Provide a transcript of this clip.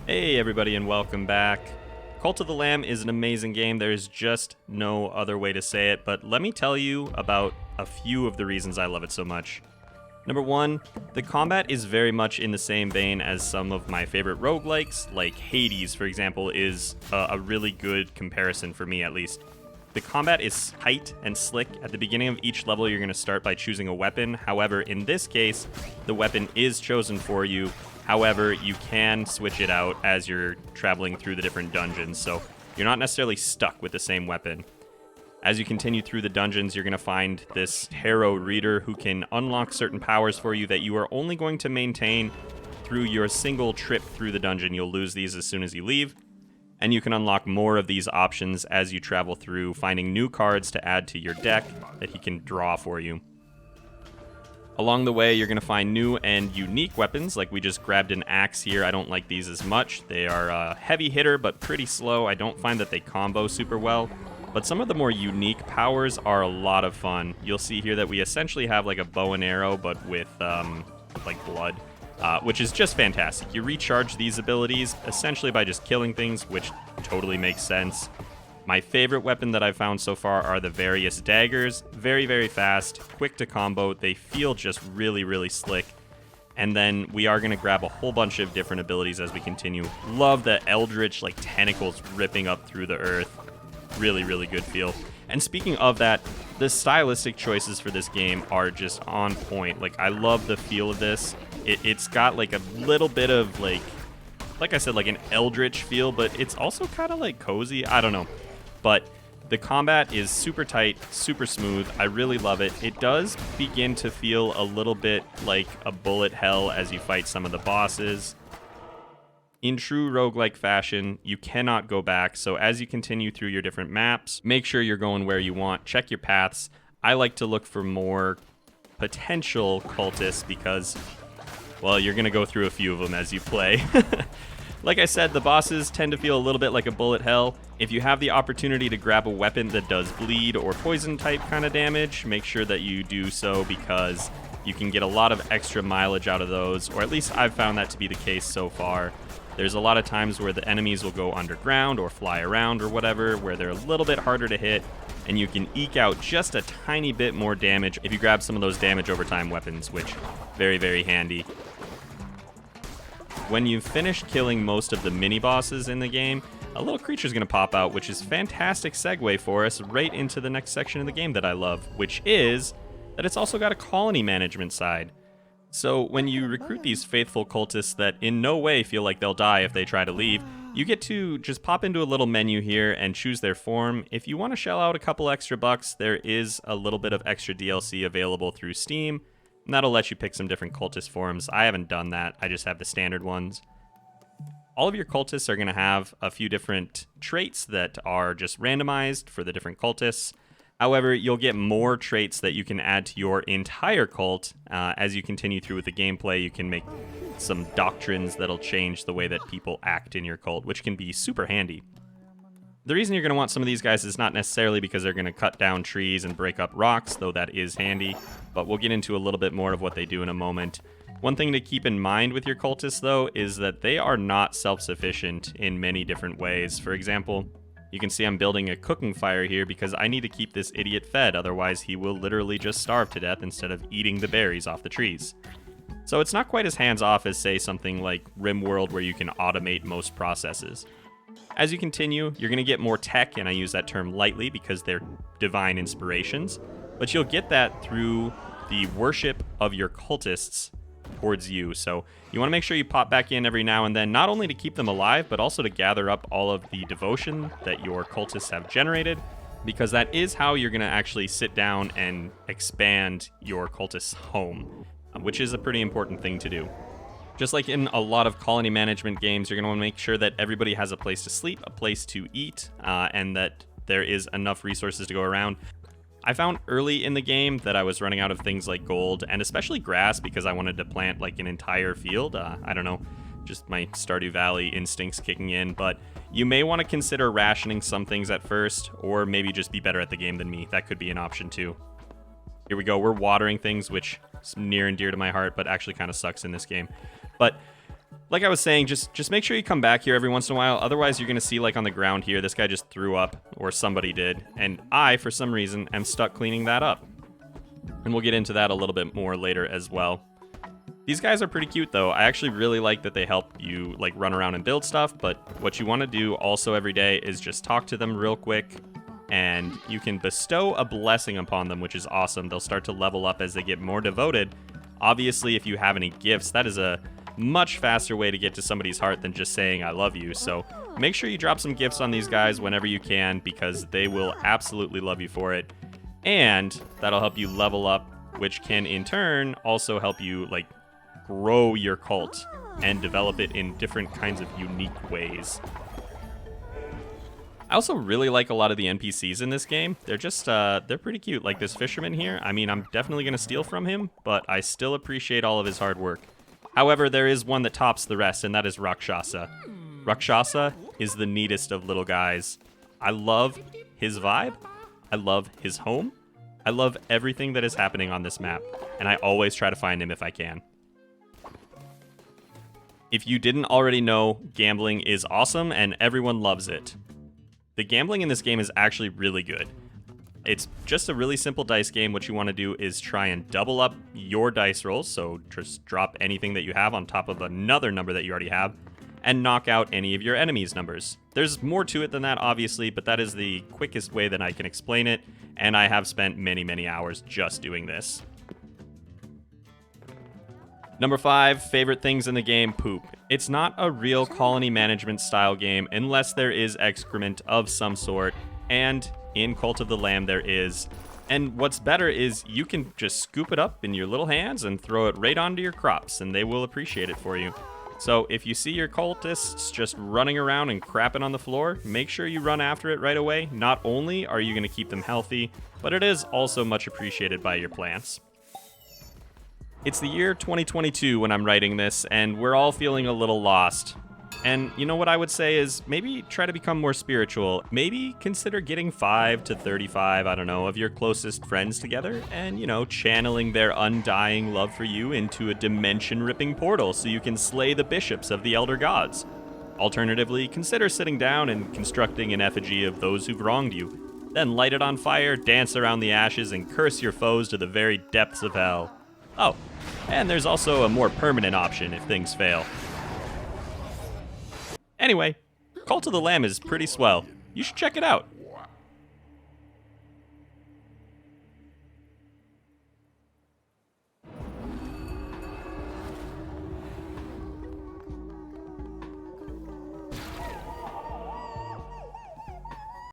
Hey everybody and welcome back. Cult of the Lamb is an amazing game. There's just no other way to say it, but let me tell you about a few of the reasons I love it so much. Number one, the combat is very much in the same vein as some of my favorite roguelikes, like Hades, for example, is a really good comparison for me at least. The combat is tight and slick. At the beginning of each level, you're going to start by choosing a weapon. However, in this case, the weapon is chosen for you. However, you can switch it out as you're traveling through the different dungeons, so you're not necessarily stuck with the same weapon. As you continue through the dungeons, you're going to find this tarot reader who can unlock certain powers for you that you are only going to maintain through your single trip through the dungeon. You'll lose these as soon as you leave, and you can unlock more of these options as you travel through, finding new cards to add to your deck that he can draw for you. Along the way, you're going to find new and unique weapons, like we just grabbed an axe here. I don't like these as much. They are a heavy hitter, but pretty slow. I don't find that they combo super well. But some of the more unique powers are a lot of fun. You'll see here that we essentially have like a bow and arrow, but with like blood, which is just fantastic. You recharge these abilities essentially by just killing things, which totally makes sense. My favorite weapon that I've found so far are the various daggers. Very, very fast, quick to combo. They feel just really, really slick. And then we are going to grab a whole bunch of different abilities as we continue. Love the eldritch like tentacles ripping up through the earth. Really, really good feel. And speaking of that, the stylistic choices for this game are just on point. Like, I love the feel of this. It's got like a little bit of like I said, like an eldritch feel, but it's also kind of like cozy. I don't know. But the combat is super tight, super smooth. I really love it. It does begin to feel a little bit like a bullet hell as you fight some of the bosses. In true roguelike fashion, you cannot go back. So as you continue through your different maps, make sure you're going where you want. Check your paths. I like to look for more potential cultists because, well, you're going to go through a few of them as you play. Like I said, the bosses tend to feel a little bit like a bullet hell. If you have the opportunity to grab a weapon that does bleed or poison type kind of damage, make sure that you do so because you can get a lot of extra mileage out of those, or at least I've found that to be the case so far. There's a lot of times where the enemies will go underground or fly around or whatever, where they're a little bit harder to hit, and you can eke out just a tiny bit more damage if you grab some of those damage over time weapons, which very, very handy. When you've finished killing most of the mini-bosses in the game, a little creature's going to pop out, which is fantastic segue for us right into the next section of the game that I love, which is that it's also got a colony management side. So when you recruit these faithful cultists that in no way feel like they'll die if they try to leave, you get to just pop into a little menu here and choose their form. If you want to shell out a couple extra bucks, there is a little bit of extra DLC available through Steam. And that'll let you pick some different cultist forms. I haven't done that. I just have the standard ones. All of your cultists are going to have a few different traits that are just randomized for the different cultists. However, you'll get more traits that you can add to your entire cult. As you continue through with the gameplay, you can make some doctrines that'll change the way that people act in your cult, which can be super handy. The reason you're going to want some of these guys is not necessarily because they're going to cut down trees and break up rocks, though that is handy, but we'll get into a little bit more of what they do in a moment. One thing to keep in mind with your cultists, though, is that they are not self-sufficient in many different ways. For example, you can see I'm building a cooking fire here because I need to keep this idiot fed, otherwise he will literally just starve to death instead of eating the berries off the trees. So it's not quite as hands-off as, say, something like Rimworld where you can automate most processes. As you continue, you're going to get more tech, and I use that term lightly because they're divine inspirations, but you'll get that through the worship of your cultists towards you. So you want to make sure you pop back in every now and then, not only to keep them alive, but also to gather up all of the devotion that your cultists have generated, because that is how you're going to actually sit down and expand your cultist's home, which is a pretty important thing to do. Just like in a lot of colony management games, you're going to want to make sure that everybody has a place to sleep, a place to eat, and that there is enough resources to go around. I found early in the game that I was running out of things like gold, and especially grass, because I wanted to plant like an entire field. I don't know, just my Stardew Valley instincts kicking in, but you may want to consider rationing some things at first, or maybe just be better at the game than me. That could be an option too. Here we go, we're watering things, which is near and dear to my heart, but actually kind of sucks in this game. But Like I was saying, just make sure you come back here every once in a while. Otherwise, you're going to see, like, on the ground here, this guy just threw up, or somebody did. And I, for some reason, am stuck cleaning that up. And we'll get into that a little bit more later as well. These guys are pretty cute, though. I actually really like that they help you, like, run around and build stuff. But what you want to do also every day is just talk to them real quick. And you can bestow a blessing upon them, which is awesome. They'll start to level up as they get more devoted. Obviously, if you have any gifts, that is a much faster way to get to somebody's heart than just saying I love you. So make sure you drop some gifts on these guys whenever you can, because they will absolutely love you for it. And that'll help you level up, which can in turn also help you, like, grow your cult and develop it in different kinds of unique ways. I also really like a lot of the NPCs in this game. They're just, they're pretty cute. Like this fisherman here. I mean, I'm definitely going to steal from him, but I still appreciate all of his hard work. However, there is one that tops the rest, and that is Rakshasa. Rakshasa is the neatest of little guys. I love his vibe. I love his home. I love everything that is happening on this map, and I always try to find him if I can. If you didn't already know, gambling is awesome, and everyone loves it. The gambling in this game is actually really good. It's just a really simple dice game. What you want to do is try and double up your dice rolls, so just drop anything that you have on top of another number that you already have, and knock out any of your enemies' numbers. There's more to it than that, obviously, but that is the quickest way that I can explain it, and I have spent many, many hours just doing this. Number 5, favorite things in the game, poop. It's not a real colony management style game unless there is excrement of some sort, and in Cult of the Lamb there is. And what's better is you can just scoop it up in your little hands and throw it right onto your crops, and they will appreciate it for you. So if you see your cultists just running around and crapping on the floor, make sure you run after it right away. Not only are you going to keep them healthy, but it is also much appreciated by your plants. It's the year 2022 when I'm writing this, and we're all feeling a little lost. And you know what I would say is maybe try to become more spiritual. Maybe consider getting 5 to 35, I don't know, of your closest friends together and, you know, channeling their undying love for you into a dimension-ripping portal so you can slay the bishops of the elder gods. Alternatively, consider sitting down and constructing an effigy of those who've wronged you. Then light it on fire, dance around the ashes, and curse your foes to the very depths of hell. Oh, and there's also a more permanent option if things fail. Anyway, Cult of the Lamb is pretty swell. You should check it out.